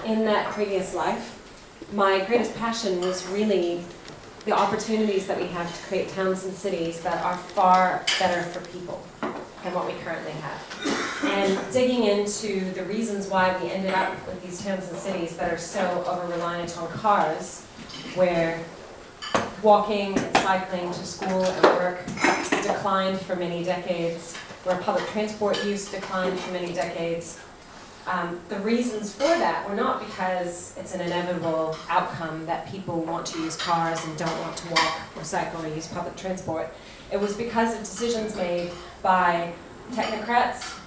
in that previous life, my greatest passion was really the opportunities that we have to create towns and cities that are far better for people than what we currently have. And digging into the reasons why we ended up with these towns and cities that are so over-reliant on cars, where walking and cycling to school and work declined for many decades, where public transport use declined for many decades. The reasons for that were not because it's an inevitable outcome that people want to use cars and don't want to walk or cycle or use public transport. It was because of decisions made by technocrats,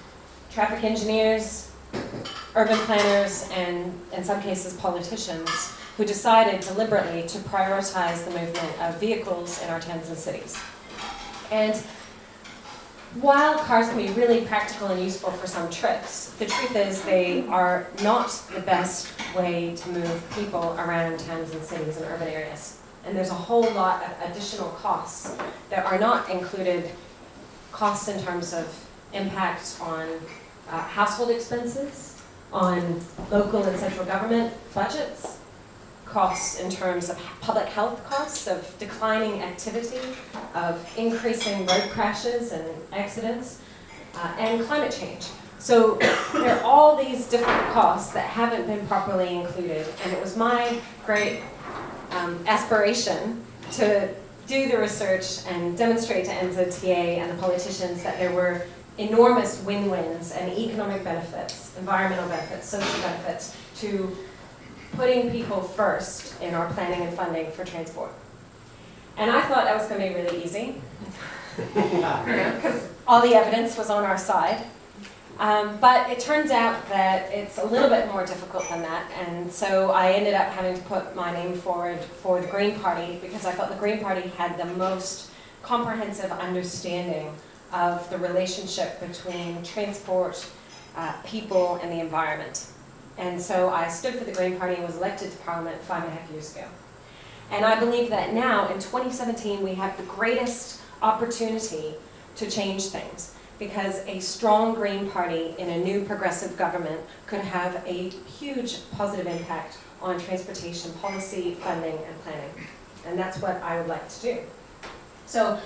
traffic engineers, urban planners, and in some cases politicians who decided deliberately to prioritize the movement of vehicles in our towns and cities. And while cars can be really practical and useful for some trips, the truth is they are not the best way to move people around towns and cities and urban areas. And there's a whole lot of additional costs that are not included, costs in terms of impact on household expenses, on local and central government budgets, costs in terms of public health costs, of declining activity, of increasing road crashes and accidents, and climate change. So there are all these different costs that haven't been properly included, and it was my great aspiration to do the research and demonstrate to NZTA and the politicians that there were enormous win-wins and economic benefits, environmental benefits, social benefits to putting people first in our planning and funding for transport. And I thought that was going to be really easy, because all the evidence was on our side. But it turns out that it's a little bit more difficult than that, and so I ended up having to put my name forward for the Green Party because I felt the Green Party had the most comprehensive understanding of the relationship between transport, people, and the environment. And so I stood for the Green Party and was elected to Parliament 5.5 years ago. And I believe that now, in 2017, we have the greatest opportunity to change things, because a strong Green Party in a new progressive government could have a huge positive impact on transportation policy, funding, and planning. And that's what I would like to do. So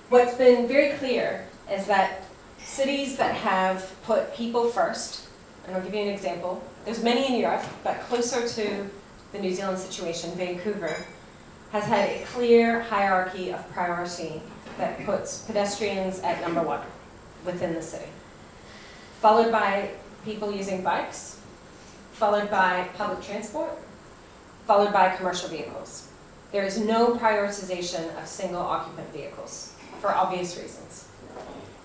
what's been very clear is that cities that have put people first, and I'll give you an example. There's many in Europe, but closer to the New Zealand situation, Vancouver has had a clear hierarchy of priority that puts pedestrians at number one within the city, followed by people using bikes, followed by public transport, followed by commercial vehicles. There is no prioritization of single occupant vehicles for obvious reasons.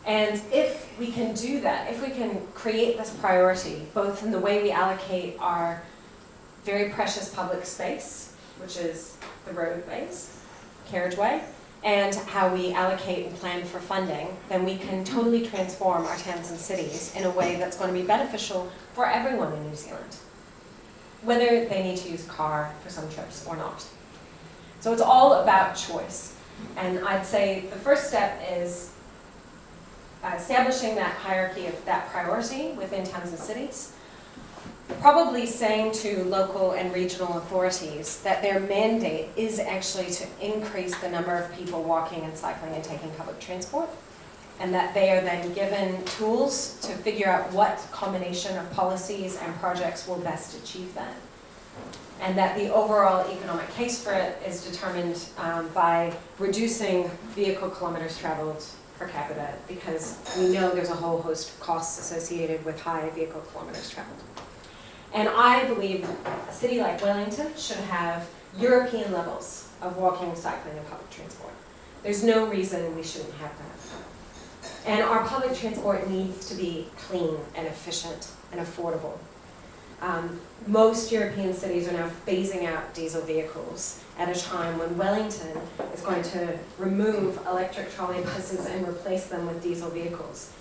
And if we can do that, if we can create this priority, both in the way we allocate our very precious public space, which is the roadways, carriageway, and how we allocate and plan for funding, then we can totally transform our towns and cities in a way that's going to be beneficial for everyone in New Zealand, whether they need to use a car for some trips or not. So it's all about choice. And I'd say the first step is establishing that hierarchy of that priority within towns and cities, probably saying to local and regional authorities that their mandate is actually to increase the number of people walking and cycling and taking public transport, and that they are then given tools to figure out what combination of policies and projects will best achieve that. And that the overall economic case for it is determined by reducing vehicle kilometers traveled per capita, because we know there's a whole host of costs associated with high vehicle kilometers traveled. And I believe a city like Wellington should have European levels of walking, cycling, and public transport. There's no reason we shouldn't have that. And our public transport needs to be clean and efficient and affordable. Most European cities are now phasing out diesel vehicles at a time when Wellington is going to remove electric trolley buses and replace them with diesel vehicles.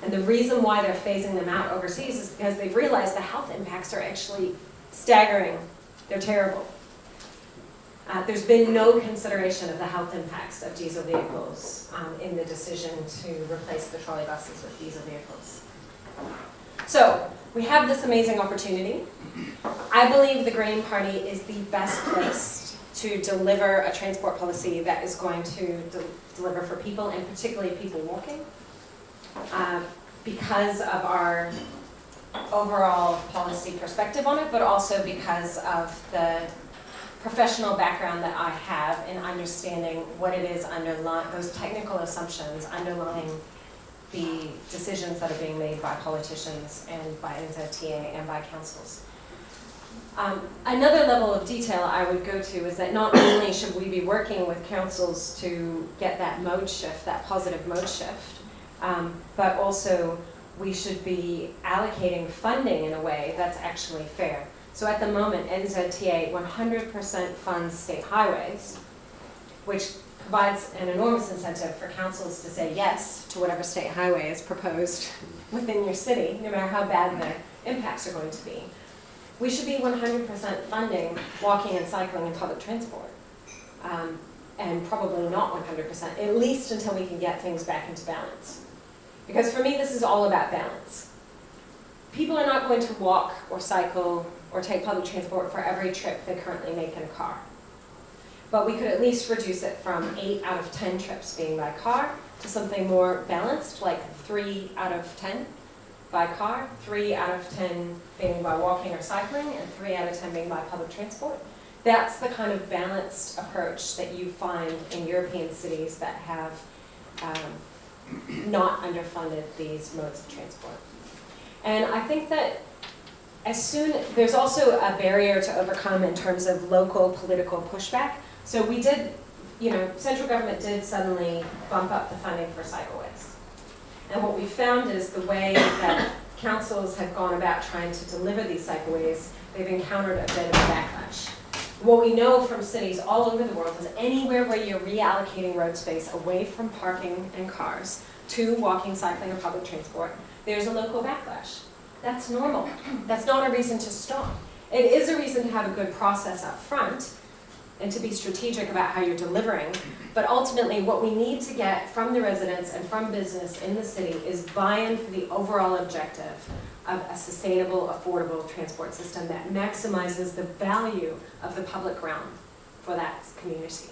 And the reason why they're phasing them out overseas is because they've realized the health impacts are actually staggering. They're terrible. There's been no consideration of the health impacts of diesel vehicles in the decision to replace the trolley buses with diesel vehicles. So we have this amazing opportunity. I believe the Green Party is the best place to deliver a transport policy that is going to deliver for people, and particularly people walking, because of our overall policy perspective on it, but also because of the professional background that I have in understanding what it is underlying, those technical assumptions underlying the decisions that are being made by politicians and by NZTA and by councils. Another level of detail I would go to is that not only should we be working with councils to get that mode shift, that positive mode shift, but also we should be allocating funding in a way that's actually fair. So at the moment, NZTA 100% funds state highways, which provides an enormous incentive for councils to say yes to whatever state highway is proposed within your city, no matter how bad the impacts are going to be. We should be 100% funding walking and cycling and public transport, and probably not 100%, at least until we can get things back into balance. Because for me, this is all about balance. People are not going to walk or cycle or take public transport for every trip they currently make in a car. But we could at least reduce it from 8 out of 10 trips being by car to something more balanced, like 3 out of 10 by car, 3 out of 10 being by walking or cycling, and 3 out of 10 being by public transport. That's the kind of balanced approach that you find in European cities that have not underfunded these modes of transport. And I think that there's also a barrier to overcome in terms of local political pushback. So we did, central government did suddenly bump up the funding for cycleways. And what we found is the way that councils have gone about trying to deliver these cycleways, they've encountered a bit of a backlash. What we know from cities all over the world is anywhere where you're reallocating road space away from parking and cars to walking, cycling, or public transport, there's a local backlash. That's normal. That's not a reason to stop. It is a reason to have a good process up front and to be strategic about how you're delivering. But ultimately, what we need to get from the residents and from business in the city is buy-in for the overall objective of a sustainable, affordable transport system that maximizes the value of the public realm for that community.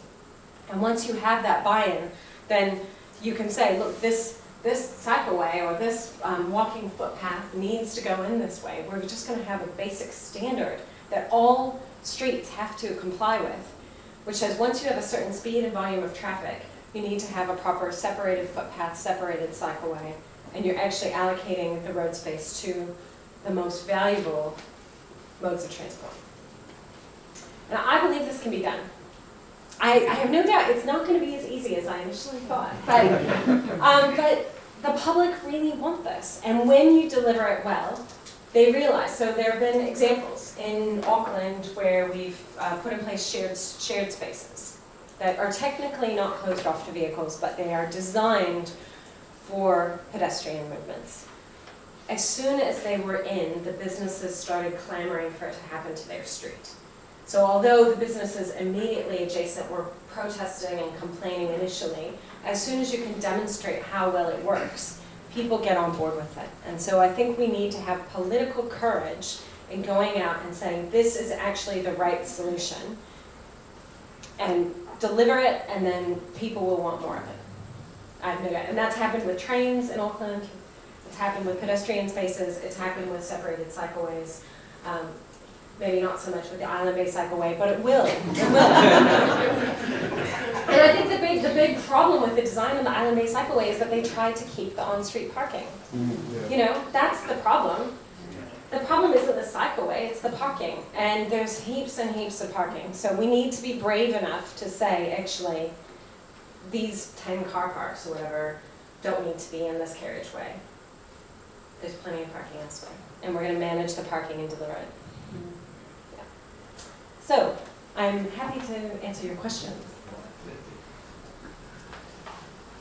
And once you have that buy-in, then you can say, look, this cycleway or this walking footpath needs to go in this way. We're just going to have a basic standard that all streets have to comply with, which says once you have a certain speed and volume of traffic, you need to have a proper separated footpath, separated cycleway, and you're actually allocating the road space to the most valuable modes of transport. And I believe this can be done. I have no doubt it's not going to be as easy as I initially thought, but the public really want this. And when you deliver it well, they realize. So there have been examples in Auckland where we've put in place shared spaces that are technically not closed off to vehicles, but they are designed for pedestrian movements. As soon as they were in, the businesses started clamoring for it to happen to their street. So although the businesses immediately adjacent were protesting and complaining initially, as soon as you can demonstrate how well it works, people get on board with it. And so I think we need to have political courage in going out and saying this is actually the right solution, and deliver it, and then people will want more of it. I have no doubt. And that's happened with trains in Auckland, it's happened with pedestrian spaces, it's happened with separated cycleways. Maybe not so much with the Island Bay Cycleway, but it will. It will. And I think the big problem with the design of the Island Bay Cycleway is that they tried to keep the on-street parking. That's the problem. The problem isn't the cycleway, it's the parking. And there's heaps and heaps of parking. So we need to be brave enough to say, actually, these 10 car parks or whatever don't need to be in this carriageway. There's plenty of parking elsewhere. And we're going to manage the parking and deliver it. So, I'm happy to answer your questions.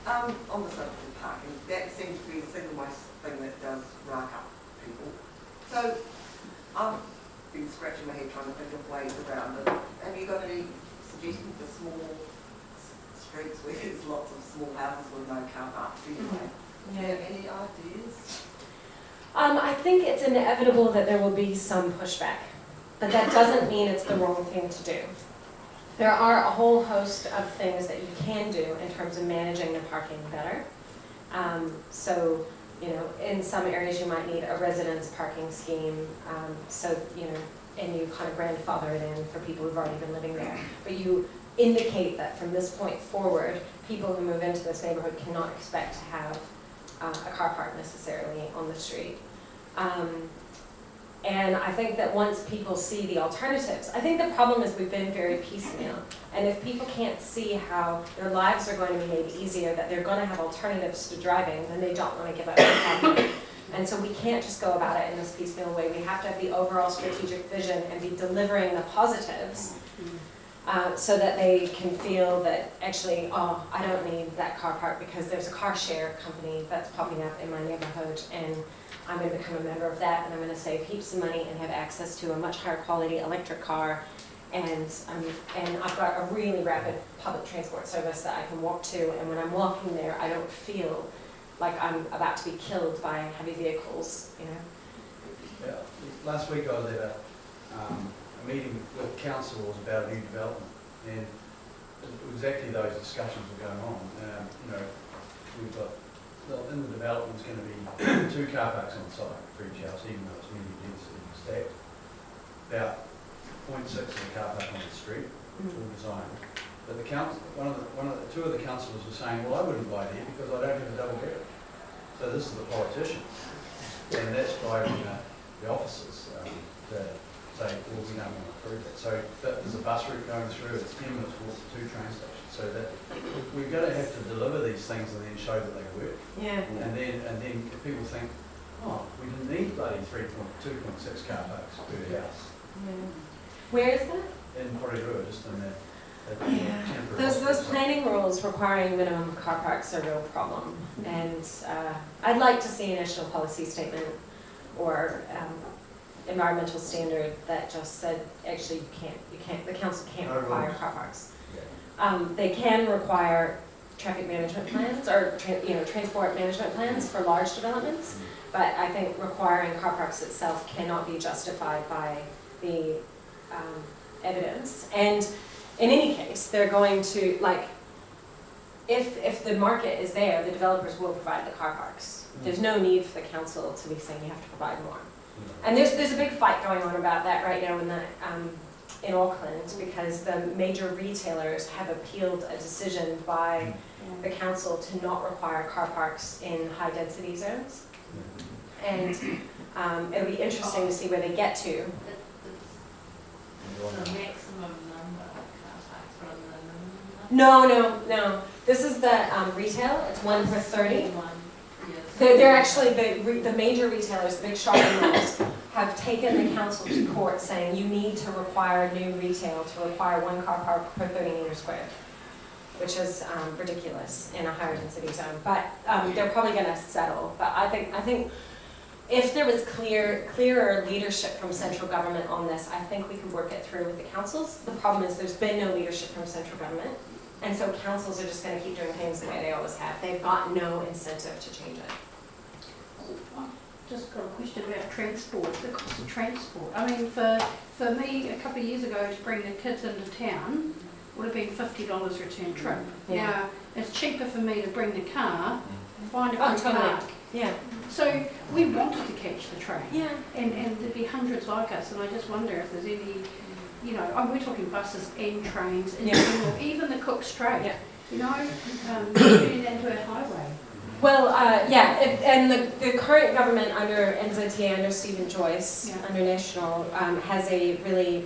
On the subject of parking, that seems to be the single most thing that does rack up people. So, I've been scratching my head trying to think of ways around it. Have you got any suggestions for small streets where there's lots of small houses with no car parks anyway? Do you have any ideas? I think it's inevitable that there will be some pushback, but that doesn't mean it's the wrong thing to do. There are a whole host of things that you can do in terms of managing the parking better. So, you know, in some areas you might need a residence parking scheme, so, you know, and you kind of grandfather it in for people who've already been living there. But you indicate that from this point forward, people who move into this neighborhood cannot expect to have a car park necessarily on the street. And I think that once people see the alternatives, I think the problem is we've been very piecemeal. And if people can't see how their lives are going to be made easier, that they're going to have alternatives to driving, then they don't want to give up their car. And so we can't just go about it in this piecemeal way. We have to have the overall strategic vision and be delivering the positives so that they can feel that actually, oh, I don't need that car park because there's a car share company that's popping up in my neighborhood, and I'm going to become a member of that, and I'm going to save heaps of money and have access to a much higher quality electric car, and I've got a really rapid public transport service that I can walk to, and when I'm walking there, I don't feel like I'm about to be killed by heavy vehicles, you know. Yeah, last week I was at a meeting with council about a new development, and exactly those discussions were going on. You know, we've got, well, in the development is going to be 2 car parks on site for each house, even though it's medium density stacked. About 0.6 of the car park on the street, full design. But the council, two of the councillors were saying, well, I wouldn't buy there because I don't have a double garage. So this is the politician, and that's driving the officers to say, well, we don't want to approve that. So there's a bus route going through, it's 10 minutes walk to 2 train stations. So that we're going to have to deliver these things and then show that they work. Yeah. And then if people think, oh, we didn't need bloody 2.6 car parks per house. Yeah. Where is that? In Porirua, just in that. Yeah, those planning rules requiring minimum car parks are a real problem, and I'd like to see a national policy statement or environmental standard that just said actually the council can't require car parks. They can require traffic management plans or transport management plans for large developments, but I think requiring car parks itself cannot be justified by the evidence. And in any case, they're going to, like, if the market is there, the developers will provide the car parks. There's no need for the council to be saying you have to provide more. And there's a big fight going on about that right now in Auckland, because the major retailers have appealed a decision by the council to not require car parks in high density zones. And it'll be interesting to see where they get to. The maximum number of car parks rather than No. This is the retail. It's 1 per 30. They're actually the major retailers, the big shopping malls, have taken the council to court saying you need to require new retail to require 1 car park per 30 meters squared, which is ridiculous in a higher density zone. But they're probably going to settle. But I think if there was clearer leadership from central government on this, I think we could work it through with the councils. The problem is there's been no leadership from central government, and so councils are just going to keep doing things the way they always have. They've got no incentive to change it. Just got a question about transport, the cost of transport. I mean, for me, a couple of years ago, to bring the kids into town would have been $50 return trip. Yeah. Now, it's cheaper for me to bring the car, find a free totally. park. Yeah. So we wanted to catch the train. Yeah. And there'd be hundreds like us, and I just wonder if there's any, we're talking buses and trains, and even the Cook Strait, getting into a highway. Well, and the current government under NZTA, under Stephen Joyce, under National, has a really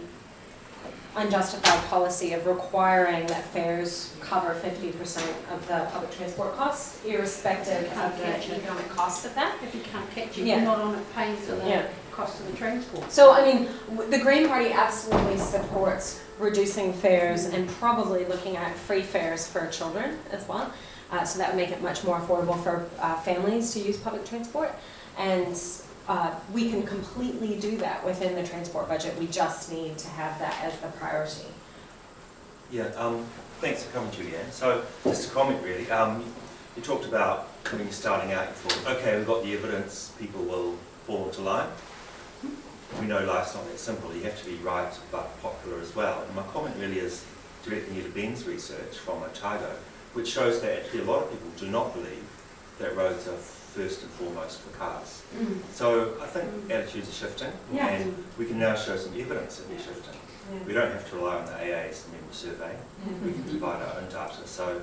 unjustified policy of requiring that fares cover 50% of the public transport costs, irrespective of the economic cost of that. If you can't catch it, you're not on it paying for the cost of the transport. So, I mean, the Green Party absolutely supports reducing fares and probably looking at free fares for children as well. So that would make it much more affordable for families to use public transport. And we can completely do that within the transport budget. We just need to have that as the priority. Yeah, thanks for coming, Julianne. So just a comment really. You talked about when you're starting out, you thought, okay, we've got the evidence, people will fall into line. We know life's not that simple. You have to be right but popular as well. And my comment really is directing you to Ben's research from Otago, which shows that actually a lot of people do not believe that roads are first and foremost for cars. So I think attitudes are shifting, Yeah. and we can now show some evidence that they're shifting. We don't have to rely on the AA's member survey. We can provide our own data. So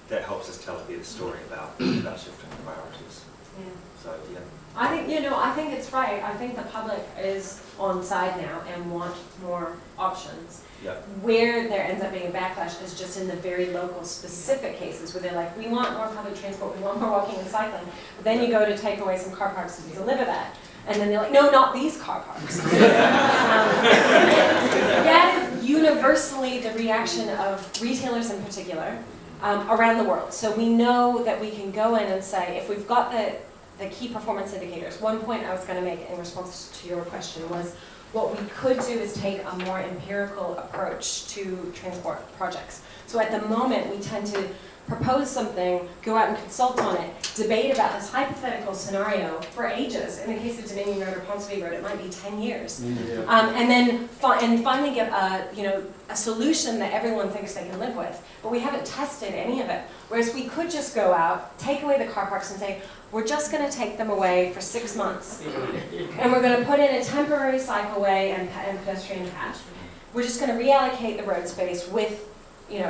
that helps us tell a better story about shifting priorities. Yeah. So yeah. I think it's right. I think the public is on side now and want more options. Yeah. Where there ends up being a backlash is just in the very local specific cases where they're like, we want more public transport, we want more walking and cycling. But then you go to take away some car parks to deliver that. And then they're like, no, not these car parks. That is universally the reaction of retailers in particular around the world. So we know that we can go in and say, if we've got the key performance indicators. One point I was going to make in response to your question was what we could do is take a more empirical approach to transport projects. So at the moment we tend to propose something, go out and consult on it, debate about this hypothetical scenario for ages. In the case of Dominion Road or Ponsonby Road, it might be 10 years. And then finally get a solution that everyone thinks they can live with. But we haven't tested any of it. Whereas we could just go out, take away the car parks and say, we're just going to take them away for 6 months. And we're going to put in a temporary cycleway and pedestrian path. We're just going to reallocate the road space with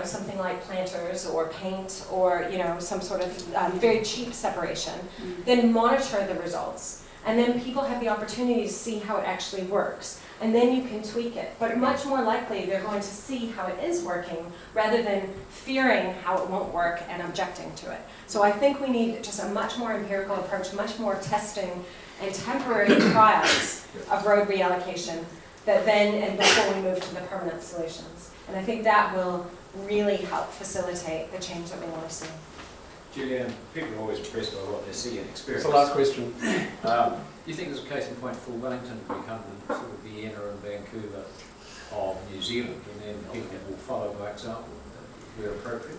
something like planters or paint or, some sort of very cheap separation, then monitor the results. And then people have the opportunity to see how it actually works. And then you can tweak it. But much more likely, they're going to see how it is working rather than fearing how it won't work and objecting to it. So I think we need just a much more empirical approach, much more testing and temporary trials of road reallocation and before we move to the permanent solutions. And I think that will really help facilitate the change that we want to see. Julianne, people are always impressed by what they see and experience. That's the last question. Do you think there's a case in point for Wellington to become the sort of Vienna and Vancouver of New Zealand, and then people will follow by example where appropriate?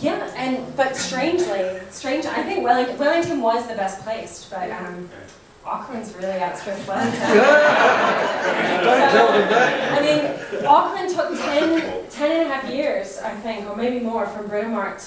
Yeah, but strangely, I think Wellington was the best placed, but Auckland's really outstripped Wellington. Don't tell them that. I mean, Auckland took 10 and a half years, I think, or maybe more, from Britomart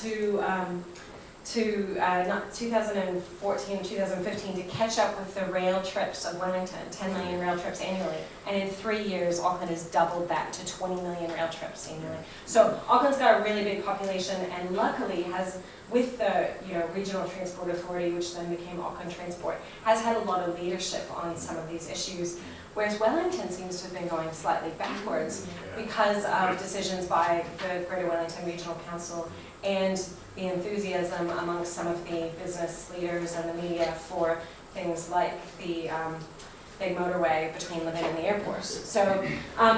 to not 2014, 2015 to catch up with the rail trips of Wellington, 10 million rail trips annually. And in 3 years, Auckland has doubled that to 20 million rail trips annually. So Auckland's got a really big population, and luckily has, with the Regional Transport Authority, which then became Auckland Transport, has had a lot of leadership on some of these issues. Whereas Wellington seems to have been going slightly backwards because of decisions by the Greater Wellington Regional Council and the enthusiasm amongst some of the business leaders and the media for things like the big motorway between Levin and the airport. So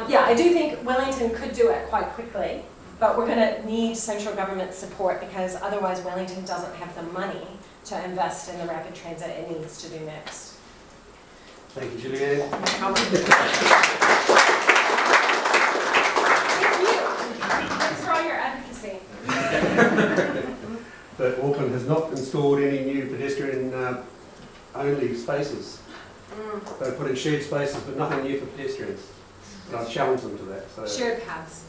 yeah, I do think Wellington could do it quite quickly, but we're going to need central government support because otherwise Wellington doesn't have the money to invest in the rapid transit it needs to do next. Thank you, Julianne. Thanks for all your advocacy. But Auckland has not installed any new pedestrian-only spaces. They put in shared spaces, but nothing new for pedestrians. And I've challenged them to that. So. Shared paths,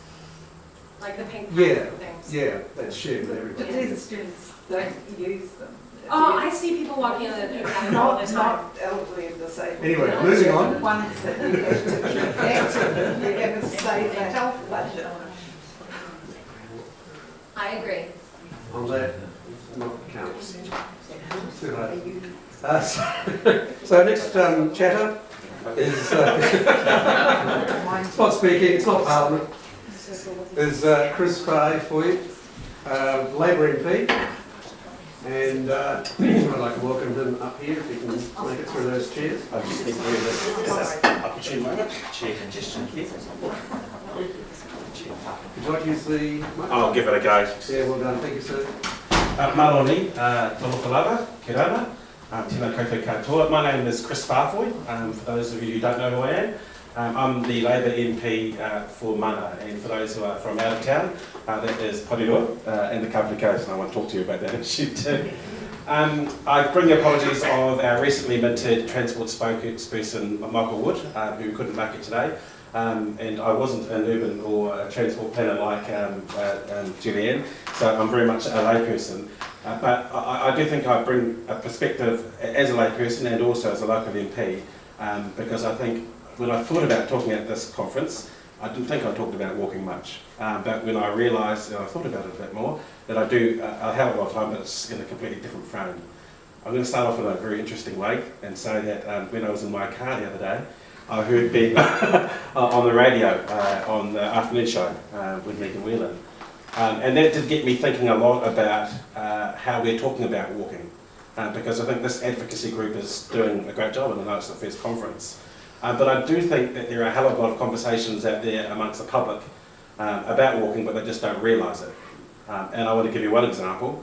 like the pink path Yeah, things. yeah, that's shared with everybody. Pedestrians don't use them. Oh, I see people walking on the pink path all the time. Not elderly and disabled. Anyway, moving on. The ones that you have to keep active if you're going to save the health budget. I agree. On that, not counts. Too late. So next chatter is, it's not speaking, it's not Parliament, is Chris Fahey for you, Labour MP. And I'd like to welcome him up here if he can make it through those chairs. I just need to read this opportune moment. Chair congestion here. Would you like to use the mic? I'll give it a go. Yeah, well done. Thank you, sir. Maloni, Tolokalava, Kirana, Tēnā koutou katoa. My name is Chris Farfoy, for those of you who don't know who I am. I'm the Labour MP for Mana, and for those who are from out of town, that is Porirua and the Kapiti Coast, and I want to talk to you about that issue too. I bring the apologies of our recently minted transport spokesperson, Michael Wood, who couldn't make it today. And I wasn't an urban or a transport planner like Julianne, so I'm very much a layperson. But I do think I bring a perspective as a layperson and also as a local MP, because I think when I thought about talking at this conference, I didn't think I talked about walking much. But when I realised, and I thought about it a bit more, that I do a hell of a lot of time, but it's in a completely different frame. I'm going to start off in a very interesting way and say that when I was in my car the other day, I heard Ben on the radio on the afternoon show with Megan Whelan. And that did get me thinking a lot about how we're talking about walking. Because I think this advocacy group is doing a great job, and I know it's the first conference. But I do think that there are a hell of a lot of conversations out there amongst the public about walking, but they just don't realise it. And I want to give you one example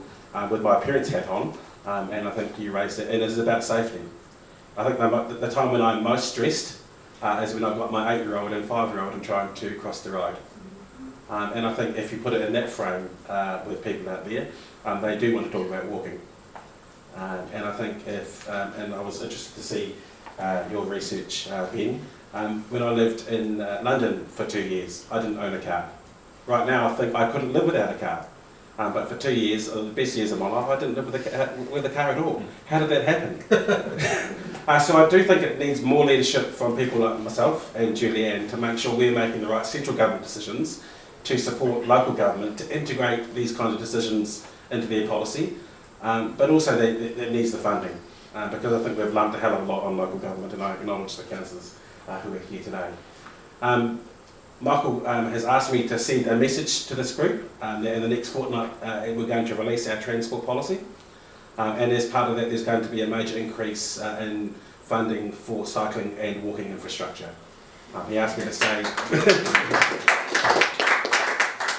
with my parents' hat on, and I think you raised it, and it is about safety. I think the time when I'm most stressed is when I've got my 8-year-old and 5-year-old and trying to cross the road. And I think if you put it in that frame with people out there, they do want to talk about walking. And I think and I was interested to see your research, Ben. When I lived in London for 2 years, I didn't own a car. Right now, I think I couldn't live without a car. But for 2 years, the best years of my life, I didn't live with a car at all. How did that happen? So I do think it needs more leadership from people like myself and Julianne to make sure we're making the right central government decisions to support local government, to integrate these kinds of decisions into their policy, but also it needs the funding, because I think we've lumped a hell of a lot on local government, and I acknowledge the councillors who are here today. Michael has asked me to send a message to this group. In the next fortnight we're going to release our transport policy, and as part of that there's going to be a major increase in funding for cycling and walking infrastructure. He asked me to say,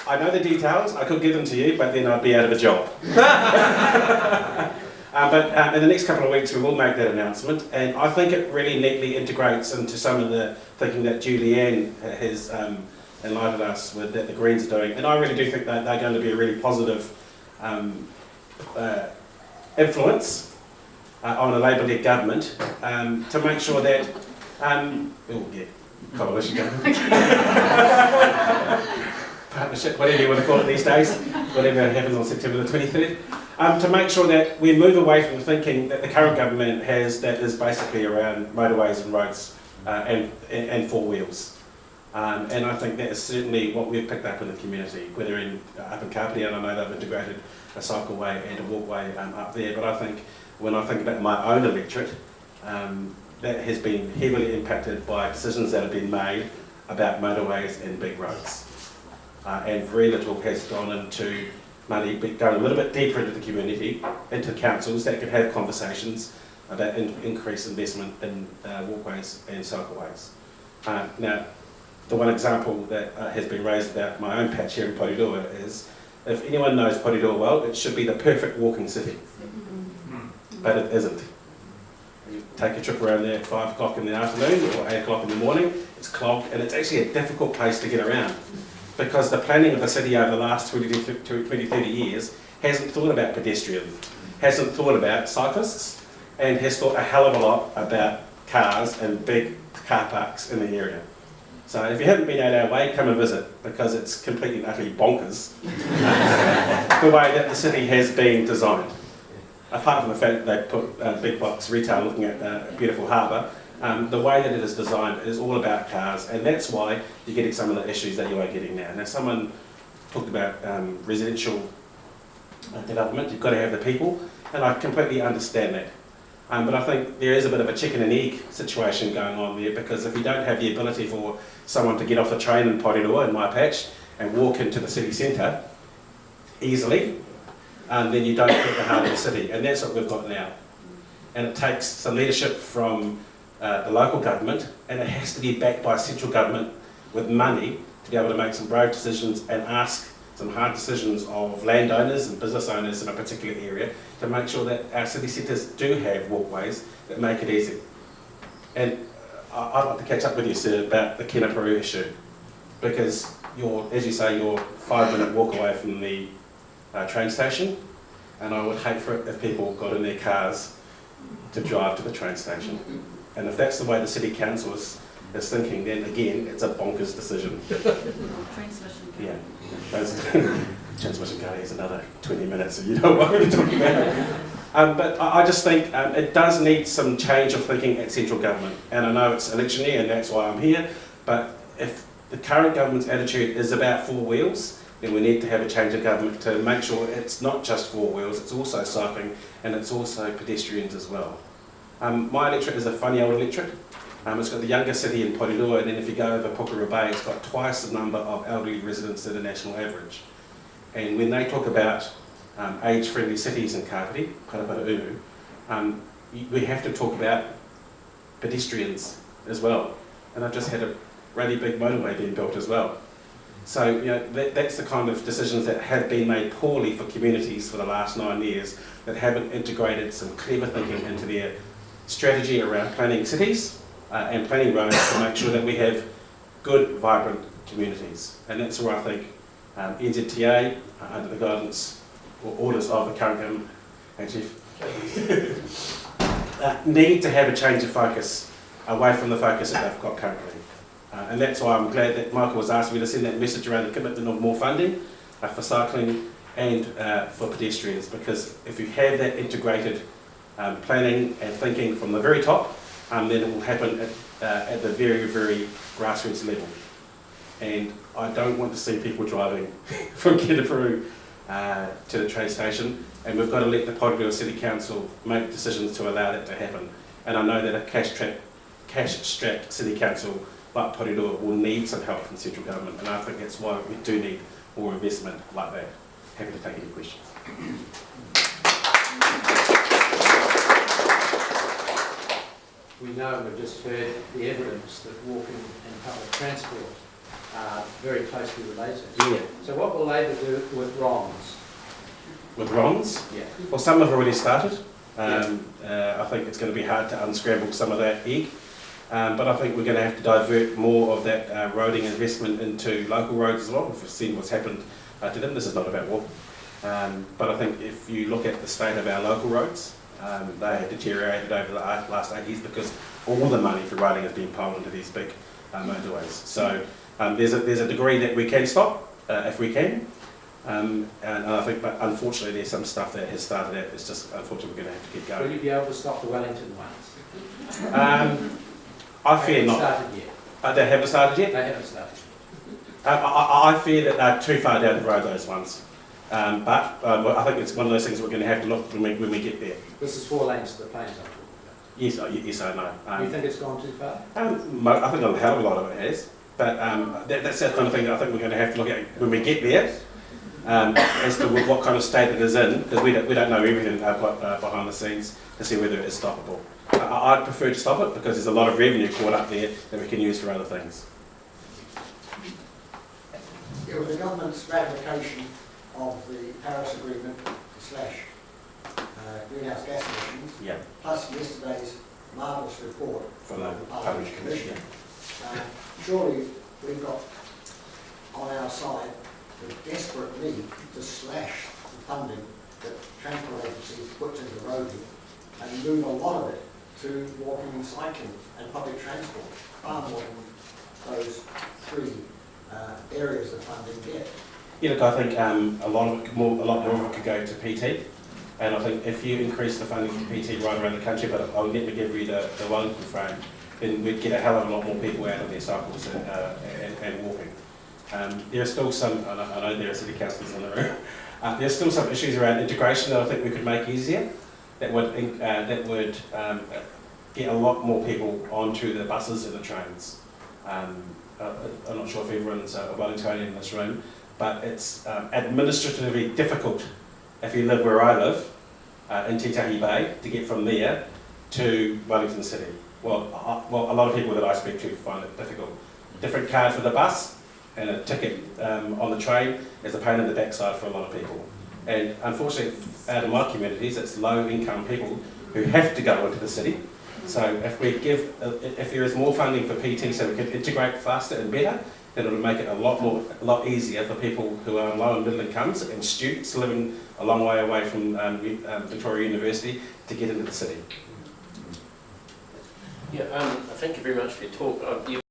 I know the details, I could give them to you, but then I'd be out of a job. But in the next couple of weeks we will make that announcement, and I think it really neatly integrates into some of the thinking that Julianne has enlightened us with, that the Greens are doing, and I really do think that they're going to be a really positive influence on a Labour-led government to make sure that, coalition government, partnership, whatever you want to call it these days, whatever happens on September the 23rd, to make sure that we move away from the thinking that the current government has that is basically around motorways and roads and four wheels. And I think that is certainly what we've picked up in the community, whether up in Kapiti, and I know they've integrated a cycleway and a walkway up there, but I think when I think about my own electorate, that has been heavily impacted by decisions that have been made about motorways and big roads. And very little has gone into money, going a little bit deeper into the community, into councils that can have conversations about increased investment in walkways and cycleways. Now, the one example that has been raised about my own patch here in Porirua is, if anyone knows Porirua well, it should be the perfect walking city, but it isn't. You take a trip around there at 5 o'clock in the afternoon or 8 o'clock in the morning, it's clogged, and it's actually a difficult place to get around, because the planning of the city over the last 20, 30 years hasn't thought about pedestrians, hasn't thought about cyclists, and has thought a hell of a lot about cars and big car parks in the area. So if you haven't been out our way, come and visit, because it's completely and utterly bonkers the way that the city has been designed. Apart from the fact that they put big box retail looking at a beautiful harbour, the way that it is designed is all about cars, and that's why you're getting some of the issues that you are getting now. Now, someone talked about residential development. You've got to have the people, and I completely understand that. But I think there is a bit of a chicken and egg situation going on there, because if you don't have the ability for someone to get off the train in Porirua, in my patch, and walk into the city centre easily, then you don't get the heart of the city, and that's what we've got now. And it takes some leadership from the local government, and it has to be backed by central government with money to be able to make some brave decisions and ask some hard decisions of landowners and business owners in a particular area to make sure that our city centres do have walkways that make it easy. And I'd like to catch up with you, sir, about the Kenaparu issue, because as you say, you're 5-minute walk away from the train station. and I would hate for it if people got in their cars to drive to the train station. And if that's the way the city council is thinking, then again, it's a bonkers decision. Transmission. Yeah, those transmission guy is another 20 minutes, so you know what we're talking about. But I just think it does need some change of thinking at central government. And I know it's election year and that's why I'm here, but if the current government's attitude is about four wheels, then we need to have a change of government to make sure it's not just four wheels, it's also cycling and it's also pedestrians as well. My electorate is a funny old electorate. It's got the youngest city in Porirua, and then if you go over Pukuru Bay, it's got twice the number of elderly residents than the national average. And when they talk about age-friendly cities in Kapiti, Paraparaumu, we have to talk about pedestrians as well. And I've just had a really big motorway being built as well. So that's the kind of decisions that have been made poorly for communities for the last 9 years that haven't integrated some clever thinking into their strategy around planning cities and planning roads to make sure that we have good, vibrant communities. And that's where I think NZTA, under the guidance or orders of the current government, need to have a change of focus away from the focus that they've got currently. And that's why I'm glad that Michael was asking me to send that message around the commitment of more funding for cycling and for pedestrians, because if you have that integrated planning and thinking from the very top, then it will happen at the very, very grassroots level. And I don't want to see people driving from Kenepuru to the train station, and we've got to let the Porirua City Council make decisions to allow that to happen. And I know that a cash-strapped City Council like Porirua will need some help from central government, and I think that's why we do need more investment like that. Happy to take any questions. We know, we've just heard the evidence that walking and public transport are very closely related. Yeah. So what will Labor do with RONs? With RONs? Yeah. Well, some have already started. I think it's going to be hard to unscramble some of that egg. But I think we're going to have to divert more of that roading investment into local roads as well. We've seen what's happened to them. This is not about walking. But I think if you look at the state of our local roads, they have deteriorated over the last 8 years because all the money for roading has been piled into these big motorways. So there's a degree that we can stop if we can. And I think, but unfortunately, there's some stuff that has started out. It's just unfortunately we're going to have to keep going. Will you be able to stop the Wellington ones? I fear They not. haven't started yet. They haven't started yet? They haven't started. I fear that they're too far down the road, those ones. But I think it's one of those things we're going to have to look when we get there. This is 4 lanes to the plains I'm talking Yes, yes, I know. about. Do you think it's gone too far? I think a hell of a lot of it has. But that's the kind of thing that I think we're going to have to look at when we get there, as to what kind of state it is in, because we don't know everything behind the scenes to see whether it is stoppable. I'd prefer to stop it because there's a lot of revenue caught up there that we can use for other things. Yeah, with the government's ratification of the Paris Agreement / greenhouse gas emissions, Yeah. plus yesterday's marvellous report From the Public Commission. Surely we've got on our side the desperate need to slash the funding that transport agencies put into roading and move a lot of it to walking and cycling and public transport, far more than those 3 areas of funding get. Yeah, look, I think a lot more of it could go to PT, and I think if you increase the funding for PT right around the country, but I'll let me give you the Wellington frame, then we'd get a hell of a lot more people out of their cycles and walking. There are still some, I know there are city councillors in the room, there's still some issues around integration that I think we could make easier, that would get a lot more people onto the buses and the trains. I'm not sure if everyone's a Wellingtonian in this room, but it's administratively difficult if you live where I live, in Titahi Bay, to get from there to Wellington City. Well, a lot of people that I speak to find it difficult. Different card for the bus and a ticket on the train is a pain in the backside for a lot of people. And unfortunately, out of my communities, it's low-income people who have to go into the city. So if there is more funding for PT so we can integrate faster and better then it'll make it a lot easier for people who are low and middle incomes and students living a long way away from Victoria University to get into the city. Yeah, thank you very much for your talk.